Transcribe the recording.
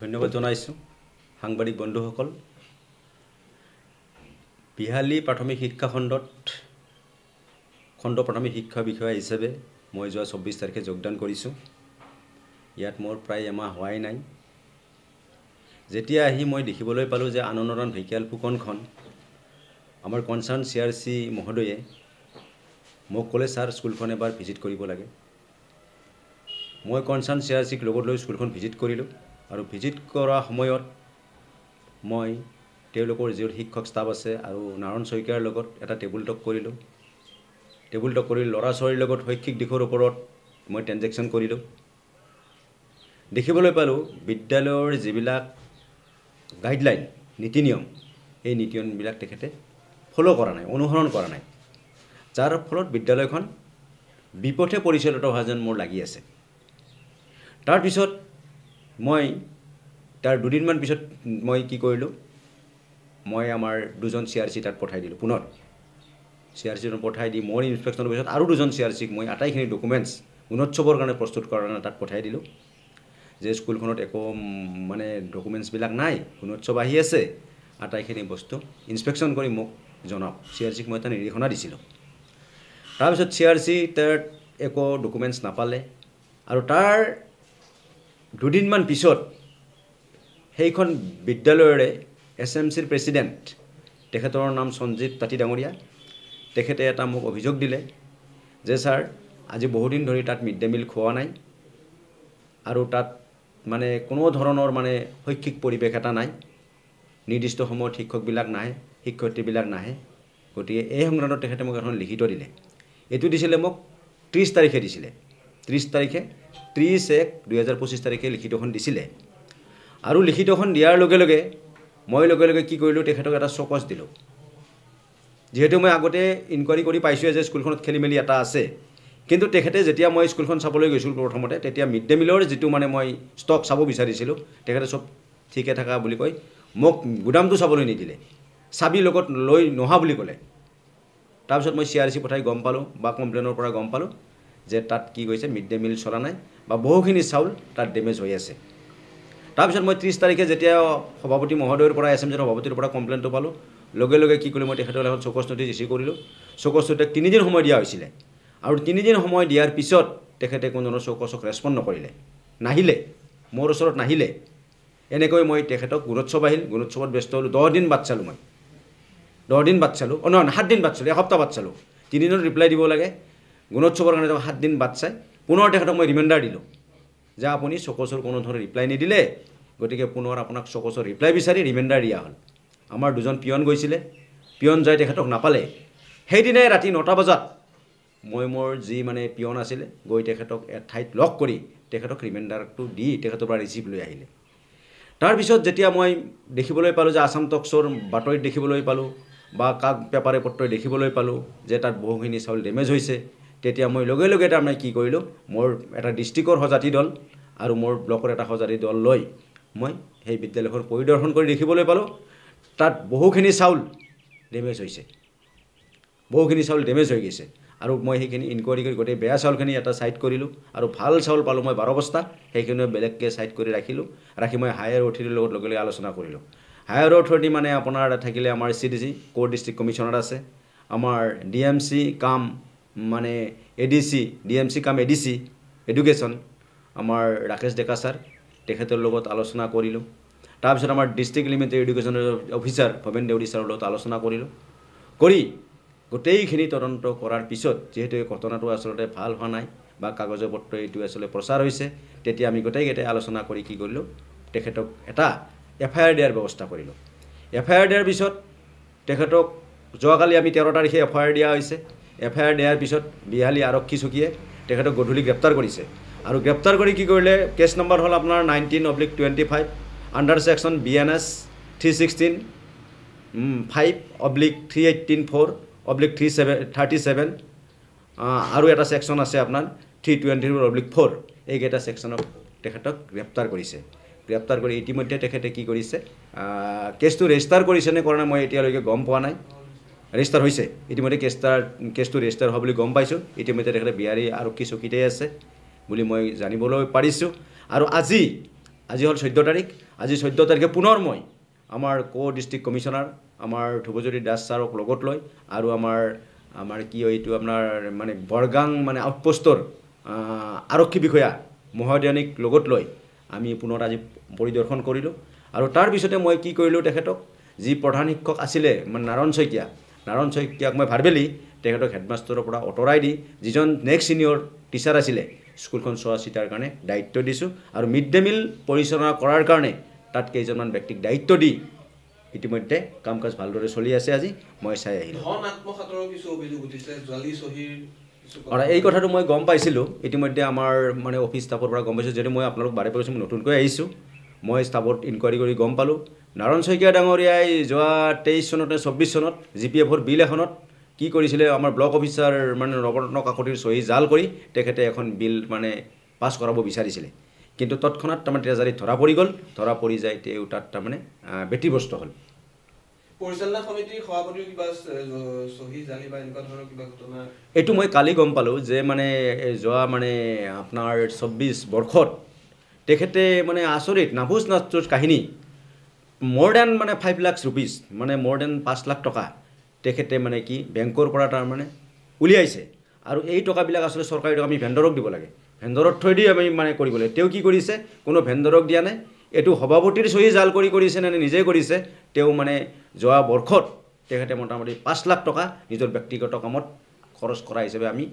ধন্যবাদ জনাইছোঁ সাংবাদিক বন্ধুসকল। বিহালী প্ৰাথমিক শিক্ষা খণ্ড প্ৰাথমিক শিক্ষা বিষয়া হিচাপে মই যোৱা 24 তাৰিখে যোগদান কৰিছোঁ। ইয়াত মোৰ প্ৰায় এমাহ হোৱাই নাই। যেতিয়া আহি মই দেখিবলৈ পালোঁ যে আনন্দৰাম ঢেকিয়াল ফুকনখন আমাৰ কনচাৰ্ণ CRC মহোদয়ে মোক ক'লে, ছাৰ স্কুলখন এবাৰ ভিজিট কৰিব লাগে। মই কনচাৰ্ণ CRCক লগত লৈ স্কুলখন ভিজিট কৰিলোঁ আৰু ভিজিট কৰা সময়ত মই তেওঁলোকৰ যি শিক্ষক ষ্টাফ আছে আৰু নাৰায়ণ শইকীয়াৰ লগত এটা টেবুল টক কৰিলোঁ। ল'ৰা ছোৱালীৰ লগত শৈক্ষিক দিশৰ ওপৰত মই ট্ৰেনজেকশ্যন কৰিলোঁ। দেখিবলৈ পালোঁ বিদ্যালয়ৰ যিবিলাক গাইডলাইন নীতি নিয়ম, এই নীতি নিয়মবিলাক তেখেতে ফ'ল' কৰা নাই, অনুসৰণ কৰা নাই, যাৰ ফলত বিদ্যালয়খন বিপথে পৰিচালিত হোৱা যেন মোৰ লাগি আছে। তাৰপিছত মই তাৰ দুদিনমান পিছত মই কি কৰিলোঁ, মই আমাৰ দুজন CRC তাত পঠাই দিলোঁ। পুনৰ CRC পঠাই দি মোৰ ইনস্পেকশ্যনৰ পিছত আৰু দুজন CRCক মই আটাইখিনি ডকুমেণ্টছ গুণোৎসৱৰ কাৰণে প্ৰস্তুত কৰাৰ কাৰণে তাত পঠাই দিলোঁ যে স্কুলখনত একো মানে ডকুমেণ্টছবিলাক নাই, গুণোৎসৱ আহি আছে, আটাইখিনি বস্তু ইনস্পেকশ্যন কৰি মোক জনাওক। CRCক মই এটা নিৰ্দেশনা দিছিলোঁ। তাৰপিছত CRC তাত একো ডকুমেণ্টছ নাপালে আৰু তাৰ দুদিনমান পিছত সেইখন বিদ্যালয়ৰে SMCৰ প্ৰেছিডেণ্ট, তেখেতৰ নাম সঞ্জীৱ তাঁতী ডাঙৰীয়া, তেখেতে এটা মোক অভিযোগ দিলে যে ছাৰ আজি বহুদিন ধৰি তাত মিড ডে মিল খোৱা নাই আৰু তাত মানে কোনো ধৰণৰ মানে শৈক্ষিক পৰিৱেশ এটা নাই, নিৰ্দিষ্ট সময়ত শিক্ষকবিলাক নাহে, শিক্ষয়িত্ৰীবিলাক নাহে। গতিকে এই সংক্ৰান্তত তেখেতে মোক এখন লিখিত দিলে। এইটো দিছিলে মোক 30 তাৰিখে দিছিলে। 30/1/2025 তাৰিখে লিখিতখন দিছিলে আৰু লিখিতখন দিয়াৰ লগে লগে মই কি কৰিলোঁ, তেখেতক এটা চকজ দিলোঁ। যিহেতু মই আগতে ইনকুৱাৰী কৰি পাইছোঁ যে স্কুলখনত খেলি মেলি এটা আছে, কিন্তু তেখেতে যেতিয়া মই স্কুলখন চাবলৈ গৈছিলোঁ প্ৰথমতে, তেতিয়া মিড ডে মিলৰ যিটো মানে মই ষ্টক চাব বিচাৰিছিলোঁ, তেখেতে চব ঠিকে থকা বুলি কৈ মোক গুদামটো চাবলৈ নিদিলে, চাবি লগত লৈ নহা বুলি ক'লে। তাৰপিছত মই CRC পঠাই গম পালোঁ বা কমপ্লেইনৰ পৰা গম পালোঁ যে তাত কি কৈছে, মিড ডে মিল চলা নাই বা বহুখিনি চাউল তাত ডেমেজ হৈ আছে। তাৰপিছত মই 30 তাৰিখে যেতিয়া সভাপতি মহোদয়ৰ পৰা SMCৰ সভাপতিৰ পৰা কমপ্লেইনটো পালোঁ, লগে লগে কি কৰিলোঁ, মই তেখেতৰ এখন চকজ নটিছ ইছ্যু কৰিলোঁ। চকজ নটিছ 3 দিন সময় দিয়া হৈছিলে আৰু 3 দিন সময় দিয়াৰ পিছত তেখেতে কোনো ধৰণৰ চকজক ৰেছপণ্ড নকৰিলে, নাহিলে, মোৰ ওচৰত নাহিলে। এনেকৈ মই তেখেতক গুণোৎসৱ আহিল, গুণোৎসৱত ব্যস্ত হ'লোঁ। 10 দিন বাট চালোঁ মই, 10 দিন বাট চালোঁ, নহয় 7 দিন বাট চালোঁ, এসপ্তাহ বাট চালোঁ। 3 দিনত ৰিপ্লাই দিব লাগে, গুণোৎসৱৰ কাৰণে 7 দিন বাট চাই পুনৰ তেখেতক মই ৰিমাইণ্ডাৰ দিলোঁ যে আপুনি চকজৰ কোনো ধৰণৰ ৰিপ্লাই নিদিলে, গতিকে পুনৰ আপোনাক চকজৰ ৰিপ্লাই বিচাৰি ৰিমাইণ্ডাৰ দিয়া হ'ল। আমাৰ দুজন পিয়ন গৈছিলে, পিয়ন যাই তেখেতক নাপালে। সেইদিনাই ৰাতি 9টা বজাত মই মোৰ যি মানে পিয়ন আছিলে গৈ তেখেতক এঠাইত লগ কৰি তেখেতক ৰিমাইণ্ডাৰটো দি তেখেতৰ পৰা ৰিচিপ্ট লৈ আহিলে। তাৰপিছত যেতিয়া মই দেখিবলৈ পালোঁ যে আসাম টক্সৰ বাতৰিত দেখিবলৈ পালোঁ বা কাক পেপাৰে পত্ৰই দেখিবলৈ পালোঁ যে তাত বহুখিনি চাউল ডেমেজ হৈছে, তেতিয়া মই লগে লগে তাৰমানে কি কৰিলোঁ, মোৰ এটা ডিষ্ট্ৰিক্টৰ সজাতি দল আৰু মোৰ ব্লকৰ এটা সজাতি দল লৈ মই সেই বিদ্যালয়খন পৰিদৰ্শন কৰি দেখিবলৈ পালোঁ তাত বহুখিনি চাউল ডেমেজ হৈছে, বহুখিনি চাউল ডেমেজ হৈ গৈছে। আৰু মই সেইখিনি ইনকুৱাৰী কৰি গোটেই বেয়া চাউলখিনি এটা ছাইড কৰিলোঁ আৰু ভাল চাউল পালোঁ মই 12 বস্তা, সেইখিনি বেলেগকৈ ছাইড কৰি ৰাখিলোঁ। ৰাখি মই হায়াৰ অথৰিটিৰ লগত লগে লগে আলোচনা কৰিলোঁ। হায়াৰ অথৰিটি মানে আপোনাৰ থাকিলে আমাৰ CDC ক'ৰ ডিষ্ট্ৰিক্ট কমিশ্যনাৰ আছে, আমাৰ DMC কাম মানে ADC, DMC কাম ADC এডুকেশ্যন আমাৰ ৰাকেশ ডেকা ছাৰ, তেখেতৰ লগত আলোচনা কৰিলোঁ। তাৰপিছত আমাৰ ডিষ্ট্ৰিক্ট লিমিটেড এডুকেশ্যনৰ অফিচাৰ ভৱেন দেউৰী ছাৰৰ লগত আলোচনা কৰিলোঁ। কৰি গোটেইখিনি তদন্ত কৰাৰ পিছত যিহেতু এই ঘটনাটো আচলতে ভাল হোৱা নাই বা কাগজে পত্ৰ এইটো আচলতে প্ৰচাৰ হৈছে, তেতিয়া আমি গোটেইকেইটাই আলোচনা কৰি কি কৰিলোঁ, তেখেতক এটা FIR দিয়াৰ ব্যৱস্থা কৰিলোঁ। FIR দিয়াৰ পিছত তেখেতক যোৱাকালি আমি 13 তাৰিখে FIR দিয়া হৈছে। FIR দিয়াৰ পিছত বিহালী আৰক্ষী চকীয়ে তেখেতক গধূলি গ্ৰেপ্তাৰ কৰিছে আৰু গ্ৰেপ্তাৰ কৰি কি কৰিলে, কেছ নম্বৰ হ'ল আপোনাৰ 19/25 আণ্ডাৰ ছেকশ্যন BNS 316(5)/318(4)/37 আৰু এটা ছেকশ্যন আছে আপোনাৰ 324/4, এইকেইটা ছেকশ্যনক তেখেতক গ্ৰেপ্তাৰ কৰিছে। গ্ৰেপ্তাৰ কৰি ইতিমধ্যে তেখেতে কি কৰিছে, কেছটো ৰেজিষ্টাৰ কৰিছে নে কৰা নাই মই এতিয়ালৈকে গম পোৱা নাই। ৰেজিষ্টাৰ হৈছে, ইতিমধ্যে কেছটো ৰেজিষ্টাৰ হোৱা বুলি গম পাইছোঁ। ইতিমধ্যে তেখেতে বিহাৰী আৰক্ষী চকীতে আছে বুলি মই জানিবলৈ পাৰিছোঁ। আৰু আজি আজি হ'ল 14 তাৰিখ আজি 14 তাৰিখে পুনৰ মই আমাৰ ডিষ্ট্ৰিক্ট কমিশ্যনাৰ আমাৰ ধ্ৰুৱজ্যোতি দাস ছাৰক লগত লৈ আৰু আমাৰ কি এইটো আপোনাৰ মানে বৰগাং মানে আউটপোষ্টৰ আৰক্ষী বিষয়া মহোদয়নিক লগত লৈ আমি পুনৰ আজি পৰিদৰ্শন কৰিলোঁ আৰু তাৰ পিছতে মই কি কৰিলোঁ তেখেতক যি প্ৰধান শিক্ষক আছিলে মানে নাৰায়ণ শইকীয়াক মই ভাৰবেলি তেখেতক হেডমাষ্টাৰৰ পৰা আঁতৰাই দি যিজন নেক্সট ছিনিয়ৰ টিচাৰ আছিলে স্কুলখন চোৱা চিতাৰ কাৰণে দায়িত্ব দিছোঁ আৰু মিড ডে মিল পৰিচালনা কৰাৰ কাৰণে তাত কেইজনমান ব্যক্তিক দায়িত্ব দি ইতিমধ্যে কাম কাজ ভালদৰে চলি আছে আজি মই চাই আহিলোঁ আৰু এই কথাটো মই গম পাইছিলোঁ ইতিমধ্যে আমাৰ মানে অফিচ ষ্টাফৰ পৰা গম পাইছোঁ যিহেতু মই আপোনালোক বাৰে পাইছোঁ নতুনকৈ আহিছোঁ মই ষ্টাফত ইনকুৱাৰী কৰি গম পালোঁ নাৰায়ণ শইকীয়া ডাঙৰীয়াই যোৱা 23 চনত নে 24 চনত GPFৰ বিল এখনত কি কৰিছিলে আমাৰ ব্লক অফিচাৰ মানে নৱৰত্ন কাকতিৰ চহী জাল কৰি তেখেতে এখন বিল মানে পাছ কৰাব বিচাৰিছিলে কিন্তু তৎক্ষণাত তাৰমানে ট্ৰেজাৰীত ধৰা পৰি গ'ল ধৰা পৰি যায় তেওঁ তাত তাৰমানে ব্যতিব্যস্ত হ'ল পৰিচালনা সমিতিৰ সভাপতিৰ কিবা সহি জালি বা এনেকুৱা ধৰণৰ কিবা ঘটনা এইটো মই কালি গম পালোঁ যে মানে যোৱা মানে আপোনাৰ 24 বৰ্ষত তেখেতে মানে আচৰিত নাভুজ নাচুৰ কাহিনী মোৰ দেন মানে 5 লাখ ৰুপিজ মানে মোৰ দেন 5 লাখ টকা তেখেতে মানে কি বেংকৰ পৰা তাৰমানে উলিয়াইছে আৰু এই টকাবিলাক আসলে চৰকাৰী টকা আমি ভেণ্ডৰক দিব লাগে ভেণ্ডৰত থৈ দি আমি মানে কৰিব লাগে তেওঁ কি কৰিছে কোনো ভেণ্ডৰক দিয়া নাই এইটো সভাপতিৰ চহী জাল কৰিছে নে নিজে কৰিছে তেওঁ মানে যোৱা বৰ্ষত তেখেতে মোটামুটি 5 লাখ টকা নিজৰ ব্যক্তিগত কামত খৰচ কৰা হিচাপে আমি